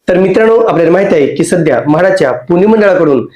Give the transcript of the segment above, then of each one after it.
तर मित्रांनो, आपल्याला माहित आहे की सध्या म्हाडाच्या पुणे मंडळाकडून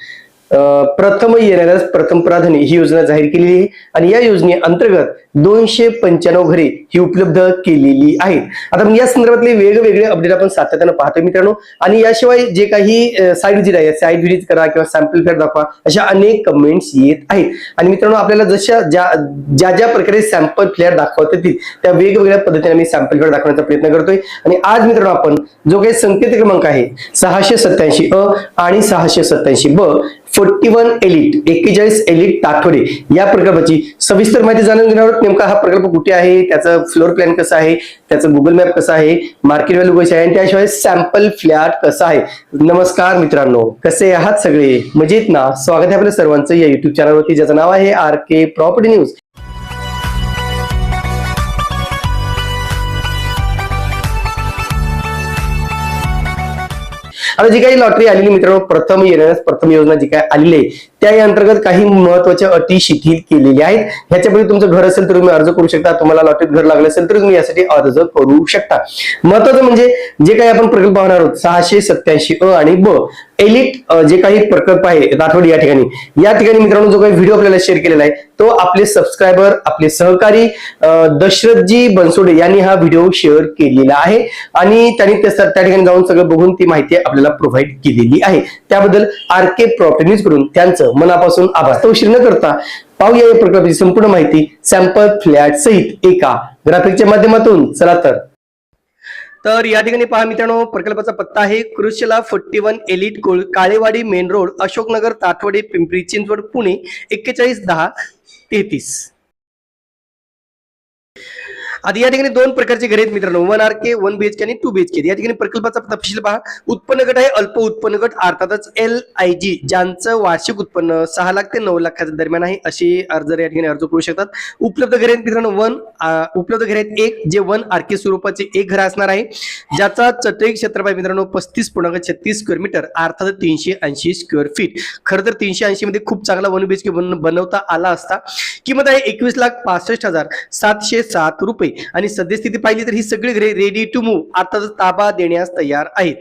प्रथम येणाऱ्यास प्रथम प्राधान्य ही योजना जाहीर केलेली आहे आणि या योजनेअंतर्गत 295 घरे ही उपलब्ध केलेली आहेत. आता या संदर्भातले वेगवेगळे अपडेट आपण सातत्याने पाहतोय मित्रांनो. आणि याशिवाय जे काही साईट व्हिजिट आहे, साईट व्हिजिट करा किंवा सॅम्पल फ्लॅट दाखवा, अशा अनेक कमेंट्स येत आहेत. आणि मित्रांनो, आपल्याला जशा ज्या प्रकारे सॅम्पल फ्लॅट दाखवता येतील त्या वेगवेगळ्या पद्धतीने मी सॅम्पल फ्लॅट दाखवण्याचा प्रयत्न करतोय. आणि आज मित्रांनो, आपण जो काही संकेत क्रमांक आहे 687 अ आणि 687 ब 41 एलिट 41 एलिट ताठोडे या प्रकल्पाची सविस्तर माहिती जाणून घेणार आहोत. नेमका हा प्रकल्प कुठे आहे, त्याचं फ्लोर प्लॅन कसं आहे, त्याचं गुगल मॅप कसं आहे, मार्केट व्हॅल्यू कशी आहे आणि त्याशिवाय सॅम्पल फ्लॅट कसं आहे. नमस्कार मित्रांनो, कसे आहात सगळे? मजेत ना? स्वागत आहे आपल्या सर्वांचं या युट्यूब चॅनलवरती, ज्याचं नाव आहे RK प्रॉपर्टी न्यूज. आता जी काही लॉटरी आलेली मित्रांनो, प्रथम येणाऱ्यास प्रथम योजना जी काय आलेली आहे त्या अंतर्गत काही महत्वाच्या अटी शिथिल केलेल्या आहेत. ह्याच्यापैकी तुमचं घर असेल तर तुम्ही अर्ज करू शकता. तुम्हाला लॉटरीत घर लागलं असेल तर तुम्ही यासाठी अर्ज करू शकता. महत्वाचं म्हणजे जे काही आपण प्रकल्प पाहणार आहोत 687 अ आणि ब एलिट जे काही प्रकल्प आहे राठोड या ठिकाणी मित्रांनो जो काही व्हिडिओ आपल्याला शेअर केलेला आहे तो आपले सबस्क्रायबर, आपले सहकारी दशरथजी बनसोडे यांनी हा व्हिडिओ शेअर केलेला आहे आणि त्यांनी त्या ठिकाणी जाऊन सगळं बघून ती माहिती आपल्याला प्रोव्हाइड केलेली आहे. त्याबद्दल RK प्रॉपर्टी न्यूज कडून त्यांचं मनापासून आभार. तो उशीर न करता पाहूया या प्रकल्पाची संपूर्ण माहिती सॅम्पल फ्लॅट सहित एका ग्राफिकच्या माध्यमातून. चला तर या ठिकाणी पहा मित्रांनो, प्रकल्पाचा पत्ता आहे Krisala 41 Elite Kalewadi main road, Ashoknagar, Tathawade, Pimpri Chinchwad, Pune 411033. आता या ठिकाणी दोन प्रकारचे घर आहेत मित्रांनो, 1 RK 1 BHK आणि 2 BHK. या ठिकाणी प्रकल्पाचा तपशील पहा. उत्पन्न गट आहे अल्प उत्पन्न गट, अर्थातच LIG, ज्यांचं वार्षिक उत्पन्न 6 लाख ते 9 लाखाच्या दरम्यान आहे असे अर्ज या ठिकाणी अर्ज करू शकतात. उपलब्ध घर आहेत मित्रांनो उपलब्ध घर आहेत एक जे 1 RK स्वरूपाचे एक घर असणार आहे, ज्याचा चटई क्षेत्रफळ मित्रांनो 35.36 स्क्वेअर मीटर, अर्थात 380 स्क्वेअर फीट. खरं तर 380 मध्ये खूप चांगला 1 BHK बनवता आला असता. किंमत आहे 21,65,707 रुपये. आणि सद्यस्थिती पाहिली तर ही सगळी घरे रेडी टू मूव्ह, अर्थात ताबा देण्यास तयार आहेत.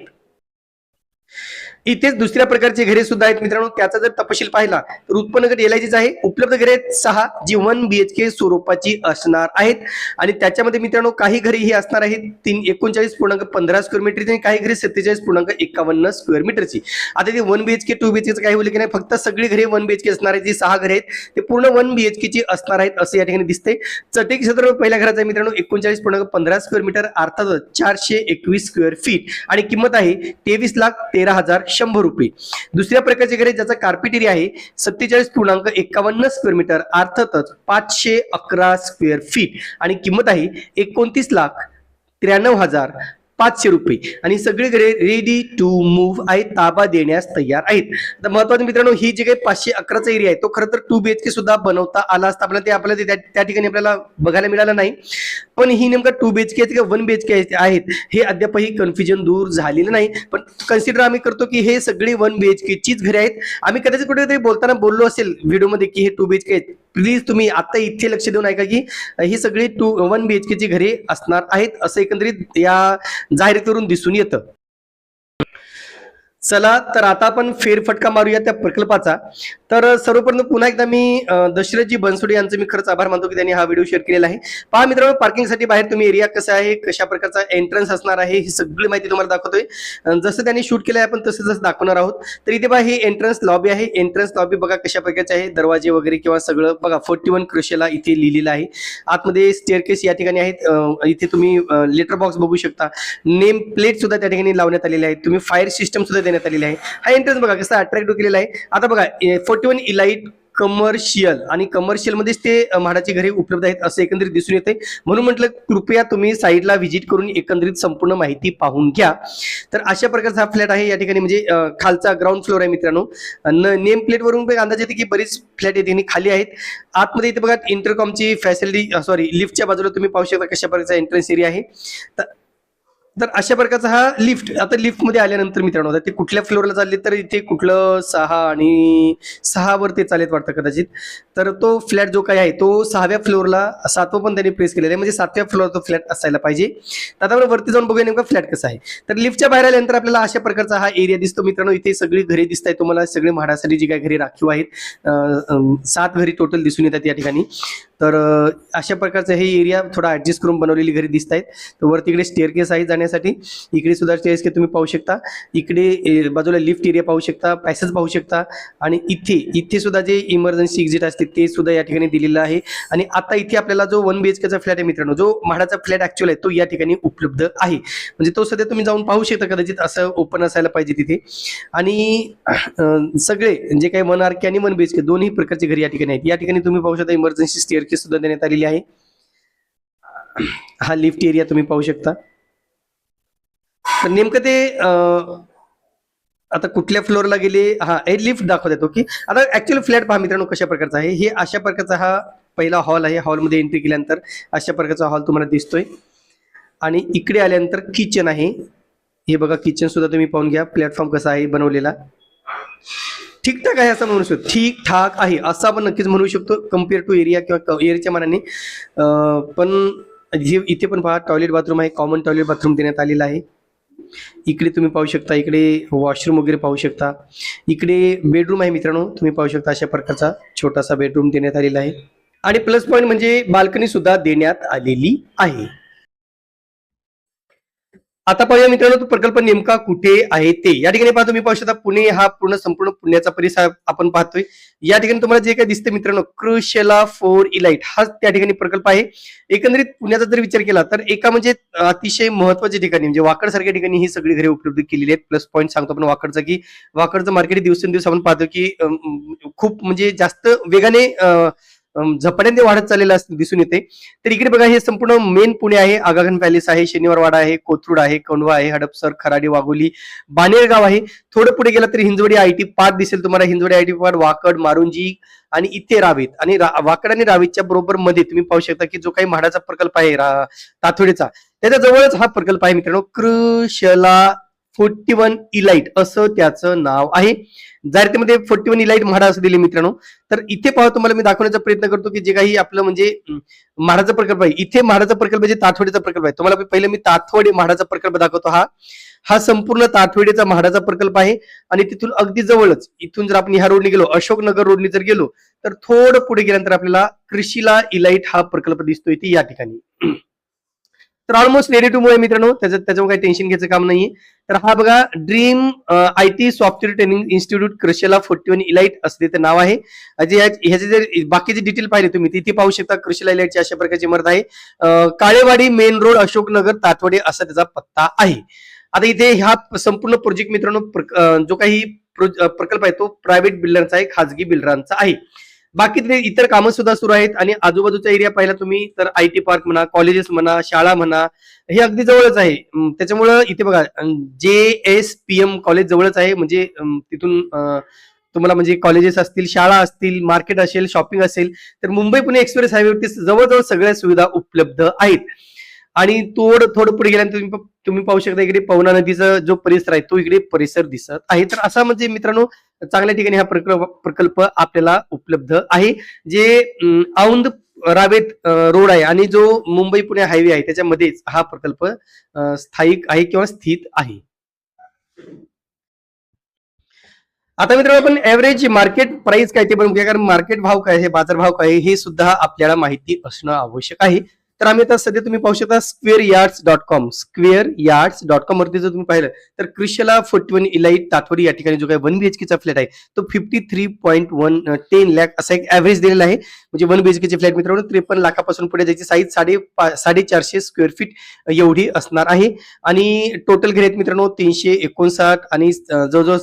इथेच दुसऱ्या प्रकारचे घरे सुद्धा आहेत मित्रांनो. त्याचा जर तपशील पाहिला तर उत्पन्न गट LIG आहे. उपलब्ध घरे 6 जी 1 BHK स्वरूपाची असणार आहेत आणि त्याच्यामध्ये मित्रांनो काही घरे ही असणार आहेत 39.15 स्क्वेअर मीटरची आणि काही घरे 47.51 स्क्वेअर मीटरची. आता ते 1 BHK 2 BHK काही उल्लेख नाही, फक्त सगळी घरे 1 BHK असणार आहेत. जी 6 घरे आहेत ते पूर्ण 1 BHK ची असणार आहेत असं या ठिकाणी दिसते. चटई क्षेत्र पहिल्या घराचं आहे मित्रांनो 39.15 स्क्वेअर मीटर, अर्थात 421 स्क्वेअर फीट आणि किंमत आहे 23,13,100 रुपये. दुसऱ्या प्रकारचे घर ज्याचा कार्पेट एरिया आहे 47.51 स्क्वेअर मीटर, अर्थातच 511 स्क्वेअर फीट आणि किंमत आहे 29,93,500 रुपये. आणि सगळे घरे रेडी टू मूव्ह आहेत, ताबा देण्यास तयार आहेत. तर महत्वाचं मित्रांनो, ही जी काही 511चा एरिया आहे तो खरं तर 2 BHK सुद्धा बनवता आला असता, आपल्याला त्या ठिकाणी आपल्याला बघायला मिळालं नाही. पण ही नेमका 2 BHK किंवा 1 BHK आहेत हे अद्यापही कन्फ्युजन दूर झालेलं नाही. पण कन्सिडर आम्ही करतो की हे सगळी 1 BHK चीच घरे आहेत. आम्ही कदाचित कुठेतरी बोलताना बोललो असेल व्हिडिओमध्ये की हे 2 BHK आहेत. प्लीज तुम्ही आता इथे लक्ष देऊन ऐका की ही सगळी 1 BHK ची घरे असणार आहेत असं एकंदरीत या जाहिरातीवरून दिसून येतं. चला तर आता आपण फेरफटका मारूया त्या प्रकल्पाचा. तर सर्वप्रथम पुन्हा एकदा मी दशरथजी बनसोडे यांचं मी खरंच आभार मानतो की त्यांनी हा व्हिडिओ शेअर केलेला आहे. पहा मित्रांनो, पार्किंगसाठी बाहेर तुम्ही एरिया कसा आहे, कशा प्रकारचा एंट्रन्स असणार आहे ही सगळी माहिती तुम्हाला दाखवतोय. जसं त्यांनी शूट केलं आहे आपण तसं दाखवणार आहोत. तर इथे बघा ही एंट्रन्स लॉबी आहे. एंट्रन्स लॉबी बघा कशा प्रकारचे आहे, दरवाजे वगैरे किंवा सगळं बघा 41 कृषला इथे लिहिलेलं आहे. आतमध्ये स्टेअरकेस या ठिकाणी आहेत. इथे तुम्ही लेटर बॉक्स बघू शकता. नेम प्लेट सुद्धा त्या ठिकाणी लावण्यात आलेले आहेत. तुम्ही फायर सिस्टम सुद्धा देण्यात आलेली आहे. हा एंट्रन्स बघा कसा अट्रॅक्टिव्ह केलेला आहे. आता बघा 41 इलाइट कमर्शियल आणि कमर्शियल मध्येच ते म्हाडाची घरे उपलब्ध आहेत असं एकंदरीत दिसून येते. म्हणून म्हटलं कृपया तुम्ही साईडला व्हिजिट करून एकंदरीत संपूर्ण माहिती पाहून घ्या. तर अशा प्रकारचा हा फ्लॅट आहे या ठिकाणी, म्हणजे खालचा ग्राउंड फ्लोर आहे मित्रांनो. नेम प्लेट वरून अंदाज येते की बरीच फ्लॅट या ठिकाणी खाली आहेत. आतमध्ये इथे बघा इंटरकॉमची फॅसिलिटी लिफ्टच्या बाजूला तुम्ही पाहू शकता कशा प्रकारचा एंट्रन्स एरिया आहे. तर अशा प्रकारचा हा लिफ्ट. आता लिफ्ट मध्ये आल्यानंतर मित्रांनो, ते कुठल्या फ्लोअरला चालले तर इथे कुठलं 6 आणि 6 वर ते चालत वाटतं कदाचित. तर तो फ्लॅट जो काही आहे तो 6व्या फ्लोअरला, 7वं पण त्यांनी प्रेस केलेलं आहे, म्हणजे 7व्या फ्लोअर तो फ्लॅट असायला पाहिजे. तर आता आपण वरती जाऊन बघूया नेमका फ्लॅट कसा आहे. तर लिफ्टच्या बाहेर आल्यानंतर आपल्याला अशा प्रकारचा हा एरिया दिसतो मित्रांनो. इथे सगळी घरे दिसत आहेत तुम्हाला, सगळे म्हाडासाठी जी काही घरे राखीव आहेत, 7 घरी टोटल दिसून येतात या ठिकाणी. तर अशा प्रकारचं हे एरिया थोडा ऍडजस्ट करून बनवलेली घरी दिसत आहेत. तर वरती इकडे स्टेअरकेस आहे जाण्यासाठी, इकडे सुद्धा स्टेअरकेस तुम्ही पाहू शकता. इकडे बाजूला लिफ्ट एरिया पाहू शकता, पॅसेज पाहू शकता, आणि इथे सुद्धा जे इमर्जन्सी एक्झिट असते ते सुद्धा या ठिकाणी दिलेलं आहे. आणि आता इथे आपल्याला जो 1 BHKचा फ्लॅट आहे मित्रांनो, जो म्हाडाचा फ्लॅट ऍक्च्युअल आहे तो या ठिकाणी उपलब्ध आहे. म्हणजे तो सध्या तुम्ही जाऊन पाहू शकता, कदाचित असं ओपन असायला पाहिजे तिथे. आणि सगळे जे काही 1 RK आणि 1 BHK दोन्ही प्रकारचे घरी या ठिकाणी आहेत. या ठिकाणी तुम्ही पाहू शकता इमर्जन्सी स्टेअरकेस सुद्धा देण्यात आलेली आहे. हा लिफ्ट एरिया तुम्ही पाहू शकता. तर नेमकं ते आता कुठल्या फ्लोअरला गेले, हा हे लिफ्ट दाखवत येतो की आता ऍक्च्युअली फ्लॅट पहा मित्रांनो कशा प्रकारचा आहे. हे अशा प्रकारचा हा पहिला हॉल आहे. हॉलमध्ये एंट्री केल्यानंतर अशा प्रकारचा हॉल तुम्हाला दिसतोय. आणि इकडे आल्यानंतर किचन आहे. हे बघा, किचन सुद्धा तुम्ही पाहून घ्या. प्लॅटफॉर्म कसा आहे बनवलेला, ठीकठाक आहे असं म्हणू शकतो. ठीकठाक आहे असं आपण नक्कीच म्हणू शकतो कम्पेअर टू एरिया किंवा एरियाच्या मानाने. पण इथे पण पहा टॉयलेट बाथरूम आहे, कॉमन टॉयलेट बाथरूम देण्यात आलेला आहे. इकडे तुम्ही पाहू शकता, इकडे वॉशरूम वगैरे पाहू शकता. इकडे बेडरूम आहे मित्रांनो, तुम्ही पाहू शकता अशा प्रकारचा छोटासा बेडरूम देण्यात आलेला आहे. आणि प्लस पॉईंट म्हणजे बाल्कनी सुद्धा देण्यात आलेली आहे. आता पाहूया मित्रांनो तो प्रकल्प नेमका कुठे आहे ते. या ठिकाणी पाहतो, तुम्ही पाहू शकता पुणे हा संपूर्ण पुण्याचा परिसर आपण पाहतोय. या ठिकाणी तुम्हाला जे काही दिसते मित्रांनो, क्रुशेला 4 इलाइट हा त्या ठिकाणी प्रकल्प आहे. एकंदरीत पुण्याचा जर विचार केला तर एका म्हणजे अतिशय महत्वाच्या ठिकाणी म्हणजे वाकड सारख्या ठिकाणी ही सगळी घरे उपलब्ध केलेली आहेत. प्लस पॉईंट सांगतो आपण वाकडचा, की वाकडचं मार्केट दिवसेंदिवस आपण पाहतो की खूप म्हणजे जास्त वेगाने झपाट्याने वाढत चाललेला दिसून येते. तर इकडे बघा, हे संपूर्ण मेन पुणे आहे. आगाखान पॅलेस आहे, शनिवारवाडा आहे, कोथरूड आहे, कोंढवा आहे, हडपसर, खराडी, वाघोली, बानेरगाव आहे. थोडं पुढे गेला तर हिंजवडी IT पार्क दिसेल तुम्हाला. हिंजवडी IT पार्क, वाकड, मारुंजी आणि इथे रावेत. आणि वाकड आणि रावेतच्या बरोबर मध्ये तुम्ही पाहू शकता की जो काही म्हाडाचा प्रकल्प आहे ताथोडेचा, त्याच्या जवळच हा प्रकल्प आहे मित्रांनो. कृशला 41 इलाइट असं त्याचं नाव आहे. जाहिरातीमध्ये 41 इलाइट म्हाडा असं दिले मित्रांनो. तर इथे पाहतो, तुम्हाला मी दाखवण्याचा प्रयत्न करतो की जे काही आपलं म्हणजे म्हाडाचा प्रकल्प आहे. इथे म्हाडाचा प्रकल्प जे ताथवडेचा प्रकल्प आहे, तुम्हाला पहिले मी ताथवडे म्हाडाचा प्रकल्प दाखवतो. हा संपूर्ण ताथवडेचा म्हाडाचा प्रकल्प आहे. आणि तिथून अगदी जवळच, इथून जर आपण ह्या रोडने गेलो, अशोकनगर रोडने जर गेलो तर थोडं पुढे गेल्यानंतर आपल्याला कृषीला इलाइट हा प्रकल्प दिसतोय ती या ठिकाणी. तर ऑलमोस्ट रेडी टू मूव्ह आहे मित्रांनो, त्याच्यावर काही टेन्शन घ्यायचं काम नाहीये. तर हा बघा, Dream IT software training institute Krisala 41 Elite असं त्याचं नाव आहे. ह्याचे जर बाकीचे डिटेल पाहिले तुम्ही तिथे पाहू शकता. कृषीला इलाइटची अशा प्रकारची इमारत आहे. काळेवाडी मेन रोड, अशोकनगर, ताथवडे असा त्याचा पत्ता आहे. आता इथे हा संपूर्ण प्रोजेक्ट मित्रांनो, जो काही प्रकल्प आहे तो प्रायव्हेट बिल्डरचा आहे, खाजगी बिल्डरांचा आहे. बाकी इतर कामं सुद्धा सुरू आहेत. आणि आजूबाजूचा एरिया पाहिला तुम्ही तर IT पार्क म्हणा, कॉलेजेस म्हणा, शाळा म्हणा, हे अगदी जवळच आहे. त्याच्यामुळं इथे बघा, JSPM कॉलेज जवळच आहे. म्हणजे तिथून तुम्हाला म्हणजे कॉलेजेस असतील, शाळा असतील, मार्केट असेल, शॉपिंग असेल, तर मुंबई पुणे एक्सप्रेस हायवेवरती जवळजवळ सगळ्या सुविधा उपलब्ध आहेत. आणि थोडं पुढे गेल्यानंतर तुम्ही पाहू शकता, इकडे पवना नदीचा जो परिसर आहे तो इकडे परिसर दिसत आहे. तर असा म्हणजे मित्रांनो चांगल्या ठिकाणी हा प्रकल्प आपल्याला उपलब्ध आहे. जे औंध रावेत रोड आहे आणि जो मुंबई पुणे हायवे आहे त्याच्यामध्येच हा प्रकल्प स्थायिक आहे किंवा स्थित आहे. आता मित्रांनो आपण ऍव्हरेज मार्केट प्राइस काय ते पण बघूया, कारण मार्केट भाव काय आहे, बाजार भाव काय आहे हे सुद्धा आपल्याला माहिती असणं आवश्यक आहे. तर आम्ही आता सध्या तुम्ही पाहू शकता square yards.com वरती जर तुम्ही पाहिलं तर कृषीला 41 इलाइट ताथवडी या ठिकाणी जो काही 1 BHKचा फ्लॅट आहे तो 53.10 लाख असा एक ऍव्हरेज दिलेला आहे. म्हणजे 1 BHKचे फ्लॅट मित्रांनो 53 लाखापासून पुढे ज्याची साईज 450 स्क्वेअर फीट एवढी असणार आहे. आणि टोटल घरे आहेत मित्रांनो 359 आणि जवळजवळ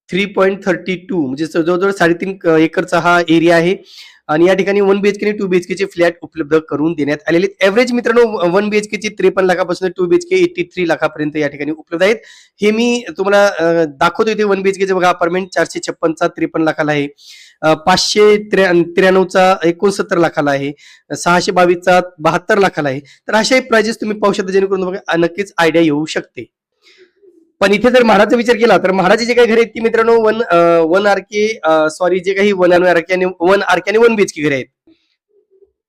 3.32 म्हणजे जवळजवळ 3.5 एकरचा हा एरिया आहे. आणि या ठिकाणी 1 BHK आणि 2 BHK चे फ्लॅट उपलब्ध करून देण्यात आलेले आहेत. एव्हरेज मित्रांनो 1 BHK ची 53 लाखापासून 2 BHK 83 लाखापर्यंत या ठिकाणी उपलब्ध आहेत. हे मी तुम्हाला दाखवतो इथे 1 BHK चे बघा अपार्टमेंट 456 चा 53 लाखाला आहे, 593 चा 69 लाखाला आहे, 622 चा 72 लाखाला आहे. तर अशा प्राइजेस तुम्ही पाहू शकता जेणेकरून बघा नक्कीच आयडिया येऊ शकते. पण इथे जर म्हाडाचा विचार केला तर म्हाडाचे जे काही घर आहेत ती मित्रांनो वन आरके सॉरी जे काही 1 आरके आणि 1 BHK घरे आहेत.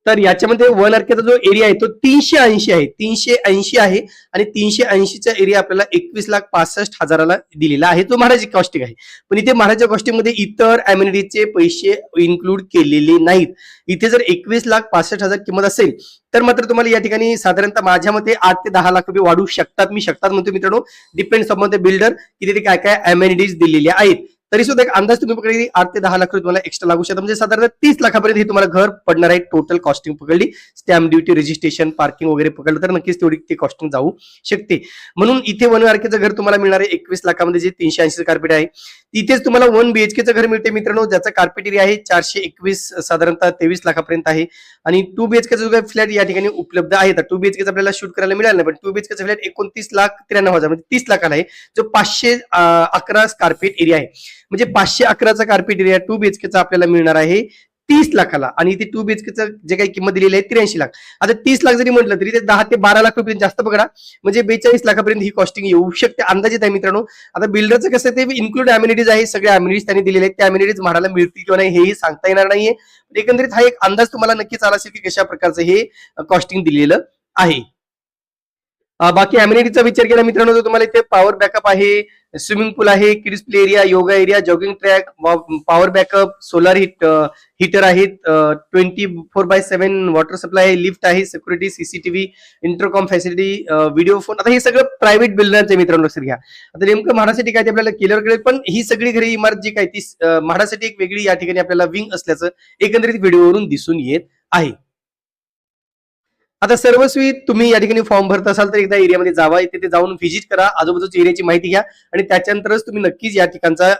तर याच्यामध्ये 1 आरकेचा जो एरिया आहे तो 380 आहे, 380 आहे आणि 380चा एरिया आपल्याला 21,65,000ला दिलेला आहे, जो म्हाडाची कॉस्टिंग आहे. पण इथे म्हाडाच्या कॉस्टिंग मध्ये इतर अम्युनिटीचे पैसे इन्क्लूड केलेले नाहीत. इथे जर 21,65,000 किंमत असेल तर मात्र तुम्हाला या ठिकाणी साधारणतः माझ्या मते 8 ते 10 लाख रुपये वाढू शकतात. मी शकतात म्हणतो मित्रांनो, डिपेंड्स ऑन द बिल्डर की तिथे काय काय अम्युनिटीज दिलेल्या आहेत. तरी सुद्धा एक अंदाज तुम्ही पकडली 8 ते 10 लाख रुपये तुम्हाला एक्स्ट्रा लागू शकतात. म्हणजे साधारण 30 लाखापर्यंत हे तुम्हाला घर पडणार आहे. टोटल कॉस्टिंग पकडली, स्टॅम्प ड्युटी, रजिस्ट्रेशन, पार्किंग वगैरे पकडलं तर नक्कीच तेवढी ती कॉस्टिंग जाऊ शकते. म्हणून इथे 1 आरकेचं घर तुम्हाला मिळणार आहे 21 लाखामध्ये, जे 380 कार्पेट आहे. तिथेच तुम्हाला 1 BHKचं घर मिळते मित्रांनो, ज्याचा कार्पेट एरिया आहे 421 साधारणतः 23 लाखापर्यंत आहे. आणि 2 BHKचा जो काही फ्लॅट या ठिकाणी उपलब्ध आहे, तर 2 BHKचा आपल्याला शूट करायला मिळालं नाही, पण 2 BHKचा फ्लॅट 29,93,000 म्हणजे 30 लाखाला आहे, जो 511 कार्पेट एरिया आहे. म्हणजे 511चा कार्पेट एरिया 2 BHKचा आपल्याला मिळणार आहे 30 लाखाला. आणि इथे 2 BHKचं जे काही किंमत दिलेली आहे 83 लाख. आता 30 लाख जरी म्हटलं तरी ते 10 ते 12 लाख रुपये जास्त पकडा, म्हणजे 42 लाखापर्यंत ही कॉस्टिंग येऊ शकते अंदाजित आहे मित्रांनो. आता बिल्डरचं कसं ते इन्क्लूड अम्युनिटीज आहे, सगळे अम्युनिटीज त्यांनी दिलेले आहेत, त्या अम्युनिटीज म्हाडाला मिळतील किंवा नाही हेही सांगता येणार नाहीये. एकंदरीत हा एक अंदाज तुम्हाला नक्कीच आला असेल की कशा प्रकारचं हे कॉस्टिंग दिलेलं आहे. बाकी अम्युनिटीचा विचार केला मित्रांनो तर तुम्हाला इथे पॉवर बॅकअप आहे, स्विमिंग पूल आहे, kids play area, yoga area, jogging track, power backup, solar heater आहेत, 24/7 वॉटर सप्लाय आहे, लिफ्ट आहे, security, CCTV, intercom facility, video phone. आता हे सगळं प्रायव्हेट बिल्डरचे मित्रांनो लक्षात घ्या. आता नेमकं म्हाडासाठी काय ते आपल्याला केल्यावर कळेल, पण ही सगळी घरी इमारत जी काय ती म्हाडासाठी एक वेगळी या ठिकाणी आपल्याला विंग असल्याचं एकंदरीत व्हिडिओवरून दिसून येत आहे. आता सर्वस्वी तुम्ही या ठिकाणी फॉर्म भरत असाल तर एकदा एरियामध्ये जावा, तिथे जाऊन व्हिजिट करा, आजूबाजूच्या एरियाची माहिती घ्या आणि त्याच्यानंतरच तुम्ही नक्कीच या ठिकाणचा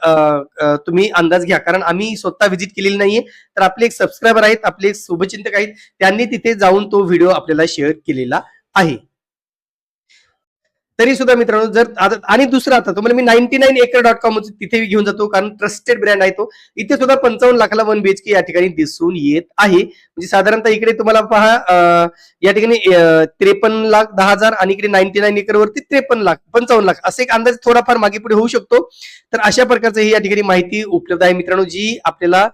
तुम्ही अंदाज घ्या. कारण आम्ही स्वतः व्हिजिट केलेली नाहीये, तर आपले एक सबस्क्रायबर आहेत, आपले एक शुभचिंतक आहेत, त्यांनी तिथे जाऊन तो व्हिडिओ आपल्याला शेअर केलेला आहे. तरी सुद्धा मित्रांनो जर आणि दुसरं आता तुम्हाला मी 99acre.com तिथे घेऊन जातो, कारण ट्रस्टेड ब्रँड आहे तो. इथे सुद्धा 55 लाखाला 1 BHK या ठिकाणी दिसून येत आहे. म्हणजे साधारणतः इकडे तुम्हाला पहा या ठिकाणी 53,10,000 आणि इकडे 99 एकर वरती 53 लाख असे एक अंदाज थोडाफार मागे पुढे होऊ शकतो. तर अशा प्रकारचं ही या ठिकाणी माहिती उपलब्ध आहे मित्रांनो, जी आपल्याला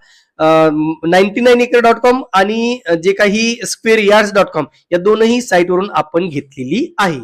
99acre.com आणि जे काही squareyards.com या दोनही साईटवरून आपण घेतलेली आहे.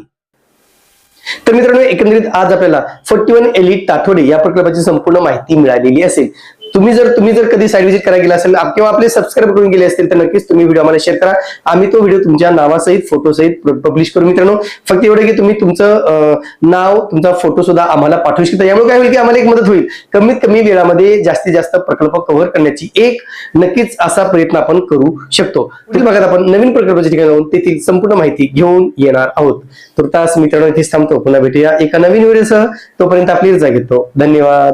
तर मित्रांनो एकंदरीत आज आपल्याला 41 एलिट ताथोडे या प्रकल्पाची संपूर्ण माहिती मिळालेली असेल. तुम्ही जर कधी साईट व्हिजिट करायला गेला असेल किंवा आपले सबस्क्राईब करून गेले असतील तर नक्कीच तुम्ही व्हिडिओ आम्हाला शेअर करा. आम्ही तो व्हिडिओ तुमच्या नावासहित फोटोसहित पब्लिश करू मित्रांनो. फक्त एवढं की तुम्ही तुमचं नाव, तुमचा फोटो सुद्धा आम्हाला पाठवू शकता. यामुळे काय होईल की आम्हाला एक मदत होईल, कमीत कमी वेळामध्ये जास्तीत जास्त प्रकल्प कव्हर करण्याची एक नक्कीच असा प्रयत्न आपण करू शकतो. पुढील भागात आपण नवीन प्रकल्पाच्या ठिकाणी जाऊन तेथील संपूर्ण माहिती घेऊन येणार आहोत. तुर्तास मित्रांनो इथेच थांबतो, पुन्हा भेटूया एका नवीन व्हिडिओसह. तोपर्यंत आपली रजा घेतो. धन्यवाद.